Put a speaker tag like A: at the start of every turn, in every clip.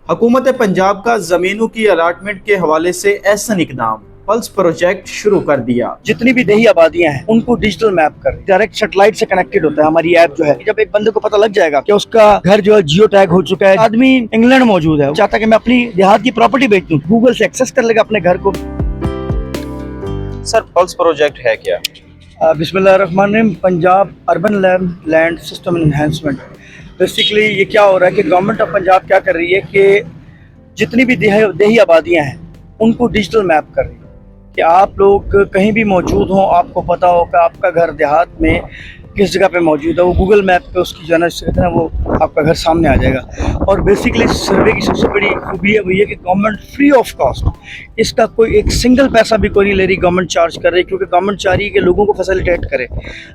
A: हुकूमत पंजाब का ज़मीनों की अलाटमेंट के हवाले से एहसन इकदाम, पल्स प्रोजेक्ट शुरू कर दिया।
B: जितनी भी देही आबादियां हैं उनको डिजिटल मैप कर डायरेक्ट सैटेलाइट से कनेक्टेड होता है हमारी ऐप जो है। जब एक बंदे को पता लग जाएगा कि उसका घर जो है जियो टैग हो चुका है, आदमी इंग्लैंड मौजूद है, चाहता है कि मैं अपनी देहात की प्रॉपर्टी बेच दूं, गूगल से एक्सेस कर लेगा अपने घर को।
C: सर, पल्स प्रोजेक्ट है क्या?
B: बिस्मिल्लाहिर्रहमानिर्रहीम। Punjab urban land system enhancement. Basically ये क्या हो रहा है कि गवर्नमेंट ऑफ पंजाब क्या कर रही है कि जितनी भी देही आबादियां हैं उनको डिजिटल मैप कर रही है कि आप लोग कहीं भी मौजूद हों, आपको पता हो कि आपका घर देहात में किस जगह पे मौजूद है, वो गूगल मैप पे उसकी जो है ना वो आपका घर सामने आ जाएगा। और बेसिकली सर्वे की सबसे बड़ी खूबी है वो ये कि गवर्नमेंट फ्री ऑफ कॉस्ट, इसका कोई एक सिंगल पैसा भी कोई नहीं ले रही, गवर्नमेंट चार्ज कर रही, क्योंकि गवर्नमेंट चाह रही है कि लोगों को फैसिलिटेट करे।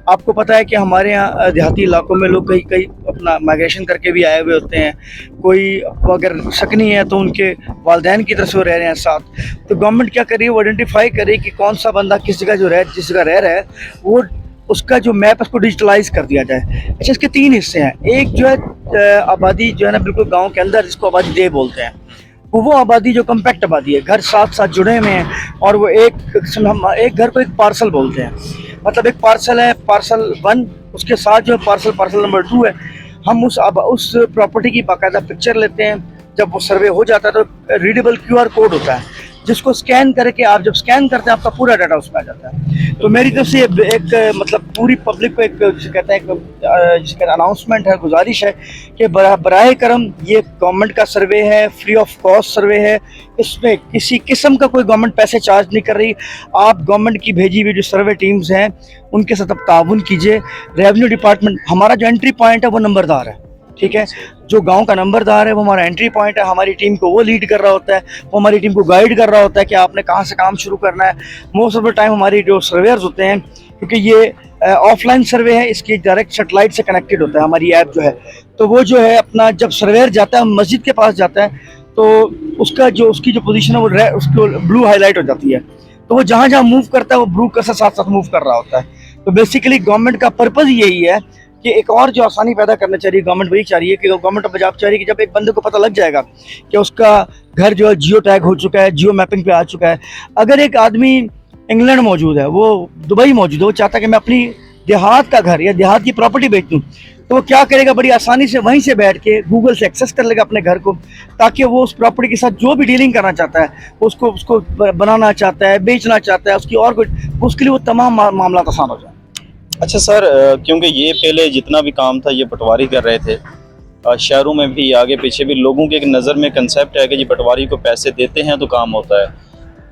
B: आपको पता है कि हमारे यहाँ देहाती इलाकों में लोग कहीं कहीं अपना माइग्रेशन करके भी आए हुए होते हैं, कोई अगर शकनी है तो उनके वालदैन की तरफ से वो रह रहे हैं साथ। तो गवर्नमेंट क्या कर रही है, वो आइडेंटिफाई करे कि कौन सा बंदा किस जगह जिस जगह रह रहा है, वो उसका जो मैप है उसको डिजिटलाइज कर दिया जाए। अच्छा, इसके तीन हिस्से हैं। एक जो है आबादी जो है ना बिल्कुल गांव के अंदर, जिसको आबादी देह बोलते हैं, वो आबादी जो कम्पैक्ट आबादी है, घर साथ साथ जुड़े हुए हैं, और वो एक घर को एक पार्सल बोलते हैं। मतलब एक पार्सल है, पार्सल 1, उसके साथ जो पार्सल नंबर 2 है। हम उस प्रॉपर्टी की बाकायदा पिक्चर लेते हैं। जब वो सर्वे हो जाता है तो रीडेबल QR कोड होता है, जिसको स्कैन करके आप जब स्कैन करते हैं आपका पूरा डाटा उसमें आ जाता है। तो मेरी तरफ से एक मतलब पूरी पब्लिक को एक जिसे कहते हैं अनाउंसमेंट है, गुजारिश है कि बराए करम ये गवर्नमेंट का सर्वे है, फ्री ऑफ कॉस्ट सर्वे है, इसमें किसी किस्म का कोई गवर्नमेंट पैसे चार्ज नहीं कर रही। आप गवर्नमेंट की भेजी हुई जो सर्वे टीम्स हैं उनके साथ आप ताउन कीजिए। रेवेन्यू डिपार्टमेंट, हमारा जो एंट्री पॉइंट है वो नंबरदार है, ठीक है। जो गांव का नंबरदार है वो हमारा एंट्री पॉइंट है। हमारी टीम को वो लीड कर रहा होता है, वो हमारी टीम को गाइड कर रहा होता है कि आपने कहाँ से काम शुरू करना है। मोस्ट ऑफ द टाइम हमारी जो सर्वेयर्स होते हैं, क्योंकि ये ऑफलाइन सर्वे है, इसकी डायरेक्ट सैटेलाइट से कनेक्टेड होता है हमारी ऐप जो है, तो वो जो है अपना जब सर्वेयर जाता है मस्जिद के पास जाता है तो उसकी जो पोजीशन है वो उसको ब्लू हाईलाइट हो जाती है। तो वो जहाँ जहाँ मूव करता है वो ब्लू के साथ साथ मूव कर रहा होता है। तो बेसिकली गवर्नमेंट का पर्पज़ यही है कि एक और जो आसानी पैदा करना चाहिए, गवर्नमेंट वही चाह रही है कि गवर्नमेंट ऑफ पंजाब चाह रही है कि जब एक बंदे को पता लग जाएगा कि उसका घर जो है जियो टैग हो चुका है, जियो मैपिंग पे आ चुका है। अगर एक आदमी इंग्लैंड मौजूद है, वो दुबई मौजूद है, वो चाहता है कि मैं अपनी देहात का घर या देहात की प्रॉपर्टी बेच दूँ, तो वो क्या करेगा, बड़ी आसानी से वहीं से बैठ के गूगल से एक्सेस कर लेगा अपने घर को, ताकि वो उस प्रॉपर्टी के साथ जो भी डीलिंग करना चाहता है, उसको बनाना चाहता है, बेचना चाहता है, उसकी और कुछ, उसके लिए वो तमाम मामला आसान हो जाए।
C: अच्छा सर, क्योंकि ये पहले जितना भी काम था ये पटवारी कर रहे थे, शहरों में भी आगे पीछे भी लोगों के एक नज़र में कंसेप्ट है कि जी पटवारी को पैसे देते हैं तो काम होता है।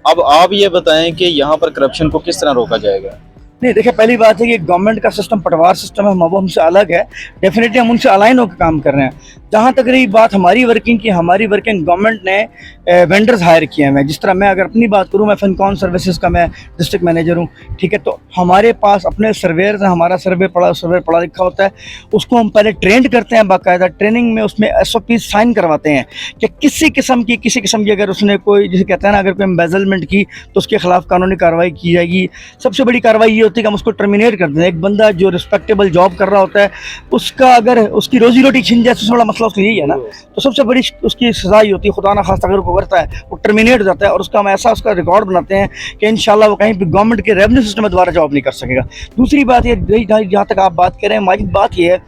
C: अब आप ये बताएं कि यहाँ पर करप्शन को किस तरह रोका जाएगा?
B: नहीं, देखिए, पहली बात है कि गवर्नमेंट का सिस्टम पटवार सिस्टम है, वो हमसे अलग है। डेफिनेटली हम उनसे अलाइन होकर काम कर रहे हैं। जहाँ तक रही बात हमारी वर्किंग की, हमारी वर्किंग गवर्नमेंट ने वेंडर्स हायर किए हैं। जिस तरह मैं अगर अपनी बात करूँ, मैं फिनकॉन सर्विसेज का मैं डिस्ट्रिक्ट मैनेजर हूँ, ठीक है। तो हमारे पास अपने सर्वेयर्स हैं, हमारा सर्वे पढ़ा लिखा होता है, उसको हम पहले ट्रेंड करते हैं बाकायदा। ट्रेनिंग में उसमें SOP साइन करवाते हैं कि किसी किस्म की अगर उसने कोई, जिसे कहते हैं ना, अगर कोई एम्बेजलमेंट की तो उसके खिलाफ कानूनी कार्रवाई की जाएगी। सबसे बड़ी कार्रवाई ये होती है कि हम उसको टर्मिनेट कर दें। एक बंदा जो रिस्पेक्टेबल जॉब कर रहा होता है, उसका अगर उसकी रोजी रोटी छिन जाए, सबसे बड़ा मसला उसका यही है ना। तो सबसे बड़ी उसकी सजा ही होती है, खुदा ना खास्ता अगर वो करता है वो टर्मिनेट हो जाता है, और उसका हम ऐसा उसका रिकॉर्ड बनाते हैं कि इंशाल्लाह वो कहीं भी गवर्नमेंट के रेवेन्यू सिस्टम द्वारा जॉब नहीं कर सकेगा। दूसरी बात ये, जहाँ तक आप बात करें माजिद, बात ये है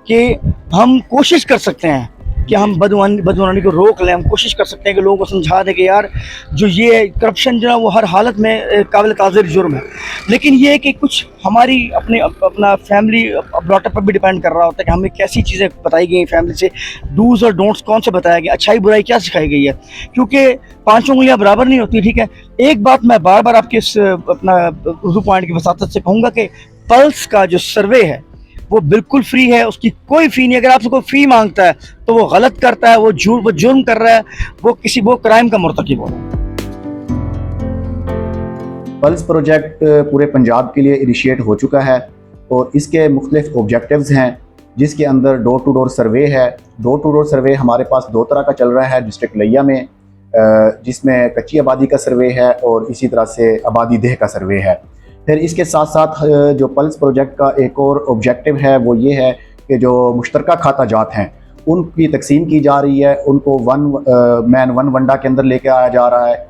B: कि हम कोशिश कर सकते हैं कि हम बदवानी को रोक लें। हम कोशिश कर सकते हैं कि लोगों को समझा दें कि यार जो ये करप्शन जो है वो हर हालत में काबिल ताज़ीर जुर्म है। लेकिन ये है कि कुछ हमारी अपना फैमिली ब्रॉटअप पर भी डिपेंड कर रहा होता है कि हमें कैसी चीज़ें बताई गई फैमिली से, डूज और डोंट्स कौन से बताया गया, अच्छाई बुराई क्या सिखाई गई है, क्योंकि 5 उंगलियां बराबर नहीं होती, ठीक है। एक बात मैं बार बार आपके इस अपना उर्दू पॉइंट की वसातत से कहूँगा कि पल्स का जो सर्वे है वो बिल्कुल फ्री है, उसकी कोई फ़ी नहीं। अगर आपसे कोई फ़ी मांगता है तो वो गलत करता है, वो जुर्म कर रहा है, वो क्राइम का मुर्तकिब हो रहा है।
D: पल्स प्रोजेक्ट पूरे पंजाब के लिए इनिशिएट हो चुका है और इसके मुख्तलिफ ऑब्जेक्टिव्स हैं, जिसके अंदर डोर टू डोर सर्वे है। डोर टू डोर सर्वे हमारे पास 2 तरह का चल रहा है डिस्ट्रिक्ट लिया में, जिसमें कच्ची आबादी का सर्वे है और इसी तरह से आबादी देह का सर्वे है। फिर इसके साथ साथ जो पल्स प्रोजेक्ट का एक और ऑब्जेक्टिव है वो ये है कि जो मुश्तरका खाता जात हैं उनकी तकसीम की जा रही है, उनको वन मैन वन वंडा के अंदर लेके आया जा रहा है।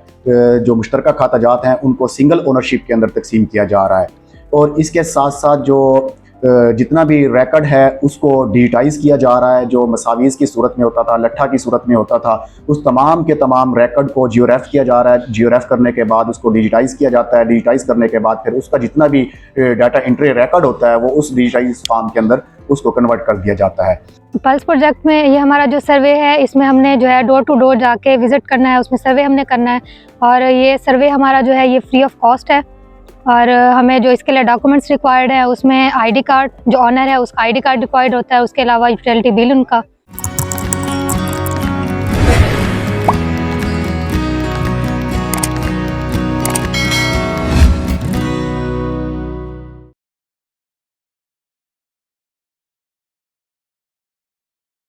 D: जो मुश्तरका खाता जात हैं उनको सिंगल ओनरशिप के अंदर तकसीम किया जा रहा है। और इसके साथ साथ जो जितना भी रिकॉर्ड है उसको डिजिटाइज किया जा रहा है। जो मसावीज़ की सूरत में होता था, लट्ठा की सूरत में होता था, उस तमाम के तमाम रिकॉर्ड को जियोरेफ किया जा रहा है। जियोरेफ करने के बाद उसको डिजिटाइज किया जाता है। डिजिटाइज करने के बाद फिर उसका जितना भी डाटा एंट्री रिकॉर्ड होता है वो उस डिजिटाइज फॉर्म के अंदर उसको कन्वर्ट कर दिया जाता है।
E: पल्स प्रोजेक्ट में ये हमारा जो सर्वे है, इसमें हमने जो है डोर टू डोर जाके विज़िट करना है, उसमें सर्वे हमने करना है। और ये सर्वे हमारा जो है ये फ्री ऑफ कॉस्ट है। और हमें जो इसके लिए डॉक्यूमेंट्स रिक्वायर्ड है उसमें आईडी कार्ड, जो ऑनर है उसका आईडी कार्ड रिक्वायर्ड होता है, उसके अलावा यूटिलिटी बिल उनका,